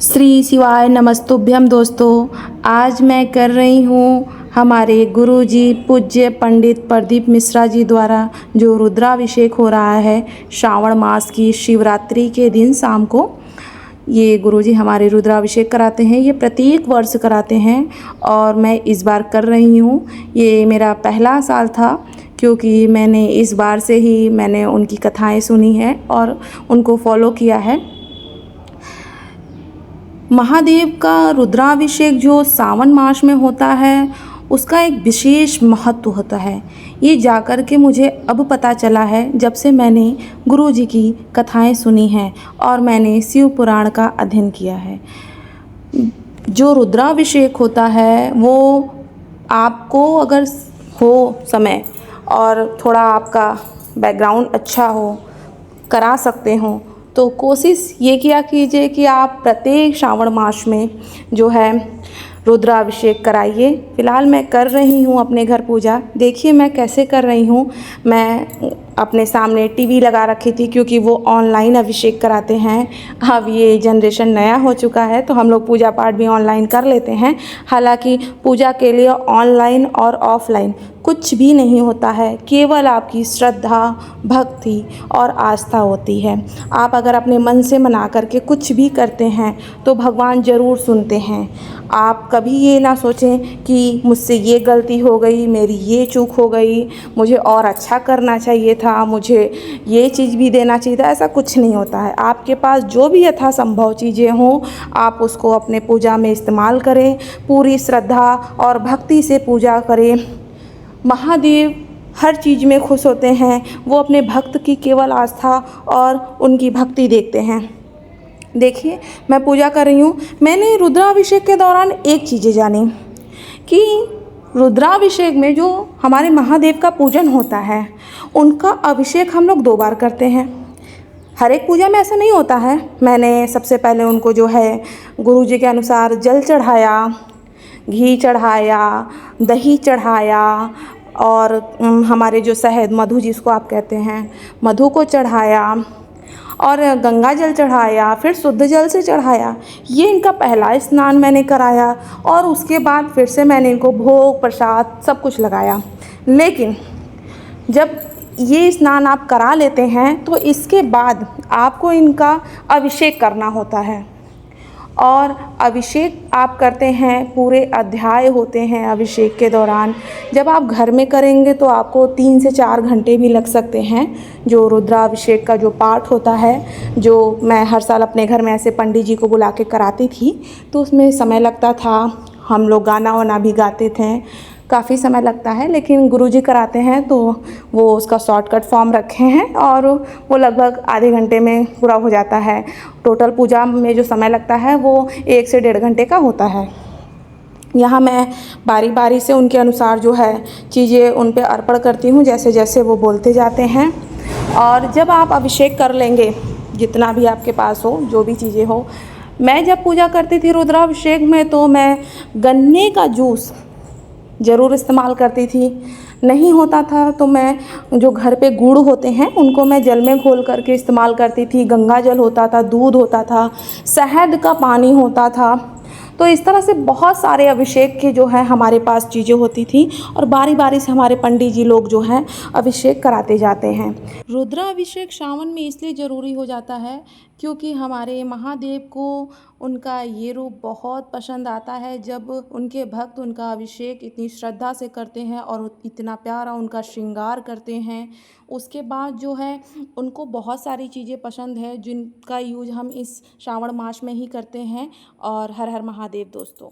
श्री शिवाय नमस्तुभ्यम दोस्तों। आज मैं कर रही हूँ हमारे गुरुजी पूज्य पंडित प्रदीप मिश्रा जी द्वारा जो रुद्राभिषेक हो रहा है श्रावण मास की शिवरात्रि के दिन शाम को। ये गुरुजी हमारे रुद्राभिषेक कराते हैं, ये प्रत्येक वर्ष कराते हैं और मैं इस बार कर रही हूँ। ये मेरा पहला साल था क्योंकि मैंने इस बार से ही मैंने उनकी कथाएं सुनी हैं और उनको फॉलो किया है। महादेव का रुद्राभिषेक जो सावन मास में होता है उसका एक विशेष महत्व होता है। ये जाकर के मुझे अब पता चला है जब से मैंने गुरुजी की कथाएं सुनी हैं और मैंने शिव पुराण का अध्ययन किया है। जो रुद्राभिषेक होता है वो आपको अगर हो समय और थोड़ा आपका बैकग्राउंड अच्छा हो, करा सकते हो तो कोशिश ये किया कीजिए कि आप प्रत्येक श्रावण मास में जो है रुद्राभिषेक कराइए। फ़िलहाल मैं कर रही हूँ अपने घर पूजा। देखिए मैं कैसे कर रही हूँ। मैं अपने सामने टीवी लगा रखी थी क्योंकि वो ऑनलाइन अभिषेक कराते हैं। अब ये जनरेशन नया हो चुका है तो हम लोग पूजा पाठ भी ऑनलाइन कर लेते हैं। हालांकि पूजा के लिए ऑनलाइन और ऑफलाइन कुछ भी नहीं होता है, केवल आपकी श्रद्धा, भक्ति और आस्था होती है। आप अगर अपने मन से मना करके कुछ भी करते हैं तो भगवान ज़रूर सुनते हैं। आप कभी ये ना सोचें कि मुझसे ये गलती हो गई, मेरी ये चूक हो गई, मुझे और अच्छा करना चाहिए था, मुझे ये चीज़ भी देना चाहिए था। ऐसा कुछ नहीं होता है। आपके पास जो भी यथासंभव चीज़ें हों आप उसको अपने पूजा में इस्तेमाल करें। पूरी श्रद्धा और भक्ति से पूजा करें। महादेव हर चीज़ में खुश होते हैं। वो अपने भक्त की केवल आस्था और उनकी भक्ति देखते हैं। देखिए मैं पूजा कर रही हूँ। मैंने रुद्राभिषेक के दौरान एक चीज़ें जानी कि रुद्राभिषेक में जो हमारे महादेव का पूजन होता है उनका अभिषेक हम लोग 2 बार करते हैं। हर एक पूजा में ऐसा नहीं होता है। मैंने सबसे पहले उनको जो है गुरुजी के अनुसार जल चढ़ाया, घी चढ़ाया, दही चढ़ाया और हमारे जो शहद मधु जिसको आप कहते हैं मधु को चढ़ाया और गंगा जल चढ़ाया, फिर शुद्ध जल से चढ़ाया। ये इनका पहला स्नान मैंने कराया और उसके बाद फिर से मैंने इनको भोग प्रसाद सब कुछ लगाया। लेकिन जब ये स्नान आप करा लेते हैं तो इसके बाद आपको इनका अभिषेक करना होता है और अभिषेक आप करते हैं, पूरे अध्याय होते हैं अभिषेक के दौरान। जब आप घर में करेंगे तो आपको 3 से 4 घंटे भी लग सकते हैं। जो रुद्राभिषेक का जो पाठ होता है, जो मैं हर साल अपने घर में ऐसे पंडित जी को बुला के कराती थी तो उसमें समय लगता था। हम लोग गाना वाना भी गाते थे, काफ़ी समय लगता है। लेकिन गुरुजी कराते हैं तो वो उसका शॉर्टकट फॉर्म रखे हैं और वो लगभग आधे घंटे में पूरा हो जाता है। टोटल पूजा में जो समय लगता है वो 1 से 1.5 घंटे का होता है। यहाँ मैं बारी बारी से उनके अनुसार जो है चीज़ें उन पे अर्पण करती हूँ जैसे जैसे वो बोलते जाते हैं। और जब आप अभिषेक कर लेंगे, जितना भी आपके पास हो, जो भी चीज़ें हो। मैं जब पूजा करती थी रुद्राभिषेक में तो मैं गन्ने का जूस ज़रूर इस्तेमाल करती थी। नहीं होता था तो मैं जो घर पे गुड़ होते हैं उनको मैं जल में घोल करके इस्तेमाल करती थी। गंगा जल होता था, दूध होता था, शहद का पानी होता था। तो इस तरह से बहुत सारे अभिषेक की जो है हमारे पास चीज़ें होती थी और बारी बारी से हमारे पंडित जी लोग जो हैं अभिषेक कराते जाते हैं। रुद्राभिषेक श्रावण में इसलिए ज़रूरी हो जाता है क्योंकि हमारे महादेव को उनका ये रूप बहुत पसंद आता है। जब उनके भक्त उनका अभिषेक इतनी श्रद्धा से करते हैं और इतना प्यारा उनका श्रृंगार करते हैं, उसके बाद जो है उनको बहुत सारी चीज़ें पसंद है जिनका यूज हम इस श्रावण मास में ही करते हैं। और हर हर महादेव दोस्तों।